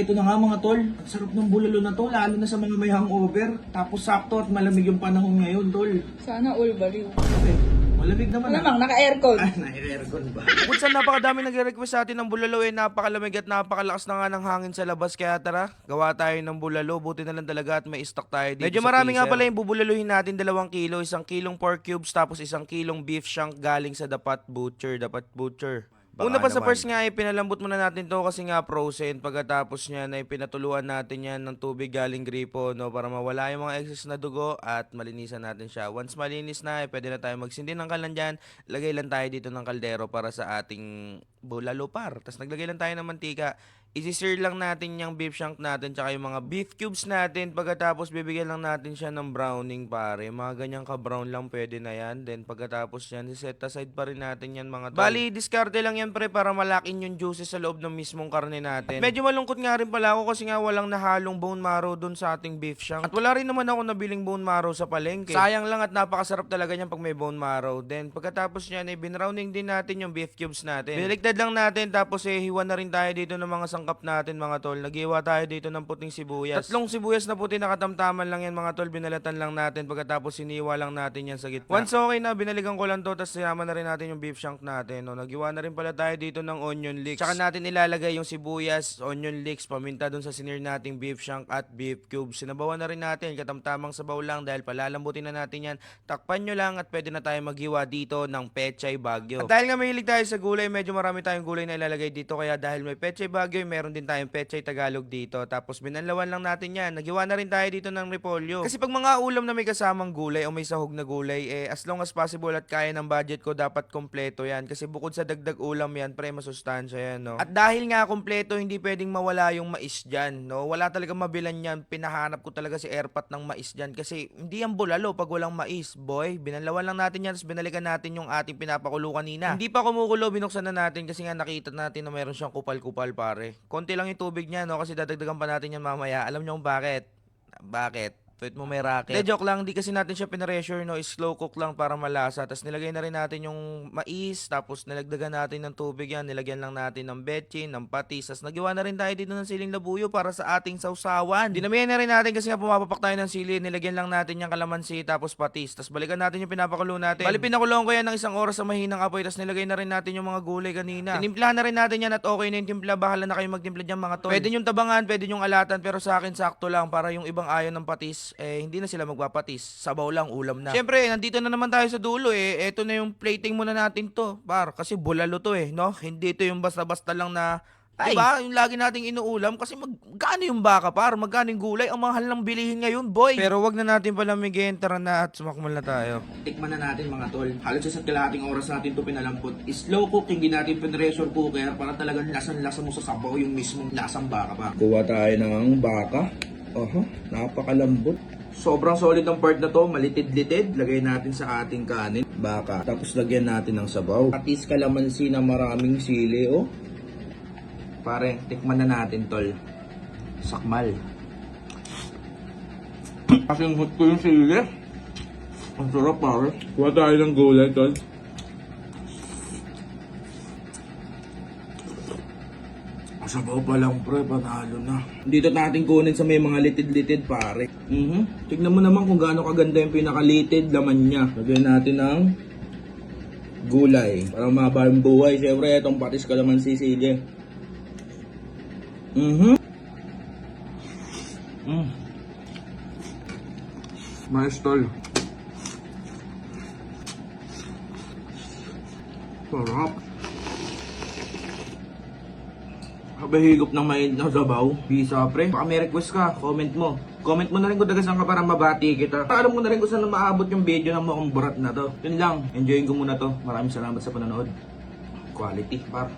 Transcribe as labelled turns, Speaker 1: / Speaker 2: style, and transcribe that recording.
Speaker 1: eto na nga mga tol. Ang sarap ng bulalo na to, lalo na sa mga may hangover. Tapos sakto at malamig yung panahon ngayon, tol.
Speaker 2: Sana all baliw.
Speaker 1: Okay, malamig naman
Speaker 2: Malamang, naka-aircon.
Speaker 1: Ah, nai-aircon ba?
Speaker 3: Kung saan napakadami nagre-request sa atin ng bulalo napakalamig at napakalakas na nga ng hangin sa labas. Kaya tara, gawa tayo ng bulalo. Buti na lang talaga at may stock tayo dito. Medyo marami nga pala yung bubulaluhin natin. 2 kilo, 1 kilong pork cubes, tapos 1 kilong beef shank galing sa Dapat Butcher. Una pa sa first nga pinalambot muna natin to kasi nga frozen. Pagkatapos niya na pinatuluan natin yan ng tubig galing gripo, no, para mawala yung mga excess na dugo at malinisan natin siya. Once malinis na, pwede na tayo magsindi ng kalan dyan. Lagay lang tayo dito ng kaldero para sa ating bulalo par. Tapos naglagay lang tayo ng mantika. I-sear lang natin yung beef shank natin tsaka yung mga beef cubes natin. Pagkatapos bibigyan lang natin siya ng browning pare. Mga ganyang ka-brown lang pwede na yan. Then pagkatapos yan, set aside pa rin natin yan mga tol. Bali, diskarte lang yan pre para malakin yung juices sa loob ng mismong karne natin. At medyo malungkot nga rin pala ako kasi nga walang nahalong bone marrow dun sa ating beef shank. At wala rin naman ako nabiling bone marrow sa palengke. Sayang lang at napakasarap talaga niyan pag may bone marrow. Then pagkatapos yan, binrowning din natin yung beef cubes natin. Biniligtad lang natin tapos hiwa na rin tayo dito ng mga sangkap natin mga tol. Naghiwa tayo dito ng puting sibuyas. 3 sibuyas na puti nakatamtaman lang yan mga tol. Binalatan lang natin pagkatapos siniwa lang natin yan sa gitna. Once okay na, binalikan ko lang to tapos sinama na rin natin yung beef shank natin. No? Naghiwa na rin pala tayo dito ng onion leeks. Tsaka natin ilalagay yung sibuyas, onion leeks, paminta dun sa sinir nating beef shank at beef cubes. Sinabawan na rin natin, katamtamang sabaw lang dahil palalambutin na natin yan. Takpan nyo lang at pwede na tayo maghiwa dito ng pechay bagyo. At dahil nga mahilig tayo sa gulay, medyo marami tayong gulay na ilalagay dito. Kaya dahil may pechay bagyo, meron din tayong pechay Tagalog dito. Tapos binanlawan lang natin yan. Naghiwa na rin tayo dito ng repolyo. Kasi pag mga ulam na may kasamang gulay o may sahog na gulay, as long as possible at kaya ng budget ko, dapat kompleto yan. Kasi bukod sa dagdag ulam yan, pre, masustansya yan, no? At dahil nga kompleto, hindi pwedeng mawala yung mais dyan, no? Wala talaga mabilan yan. Pinahanap ko talaga si airpot ng mais dyan. Kasi hindi yan bulalo pag walang mais, boy. Binanlawan lang natin yan, tapos binalikan natin yung ating pinapakulo kanina. Hindi pa kumukulo, binuksan na natin kasi nga nakita natin na mayroon siyang kupal-kupal, pare. Konti lang yung tubig niya, no? Kasi dadagdagan pa natin yan mamaya. Alam niyo kung bakit? Bakit? Tweet mo may racket. Joke lang, di kasi natin siya pinressure, no? Slow cook lang para malasa. Tapos nilagay na rin natin yung mais. Tapos nilagdagan natin ng tubig yan. Nilagyan lang natin ng betchin, ng patis. Tapos nagawa na rin tayo dito ng siling labuyo para sa ating sausawan. Dinamihan na rin natin kasi nga pumapapak tayo ng sili. Nilagyan lang natin yung kalamansi tapos patis. Tapos balikan natin yung pinapakulo natin. Bali, pinakulong ko yan ng 1 oras sa mahinang apoy. Tapos nilagay na rin natin yung mga gulay kanina. Tinimplahan na rin natin yan at okay na yung timpla. Bahala na kayo magtimpla dyan mga tol. Pwede yung tabangan, pwede yung alatan. Pero sa akin sakto lang para yung ibang ayaw ng patis, hindi na sila magpapatis. Sabaw lang, ulam na. Siyempre, nandito na naman tayo sa dulo Eto na yung plating muna natin to, par. Kasi bulalo to no? Hindi to yung basta-basta lang na, diba? Yung lagi nating inuulam. Kasi magkano yung baka, par? Magkano yung gulay? Ang mahal ng bilihin ngayon, boy. Pero wag na natin palamigin. Tara na at sumakmal na tayo.
Speaker 1: Tikman na natin mga tol. Halos sa kalahating oras natin to pinalambot. Slow cook, hindi natin pinressure cooker para talagang lasang-lasa mo sa sabaw yung mismong lasang baka pa. Kuha tayo ng baka. Napakalambot. Sobrang solid ng part na to, malitid-litid. Lagay natin sa ating kanin, baka. Tapos lagyan natin ng sabaw. Patis kalamansi na maraming sili, Pare, tikman na natin, tol. Sakmal. Kasing hot ko yung sili. Ang sarap, pare. Kuha tayo ng gulay, tol. Sabaw pa lang, pre, panalo na. Dito natin kunin sa may mga litid-litid, pare. Tignan mo naman kung gaano kaganda yung pinakalitid laman niya. Lagyan natin ng gulay para mababa yung buhay. Siyempre, itong patis kalamansi sili. Mais, tol. Sarap. Kabahigop ng mainit na sabaw. Bisa, pre. Baka may request ka, comment mo. Comment mo na rin kung saan ka para mabati kita. Alam mo na rin kung saan maabot yung video ng mukhang burat na to. Yun lang. Enjoyin ko muna to. Maraming salamat sa panonood. Quality, par.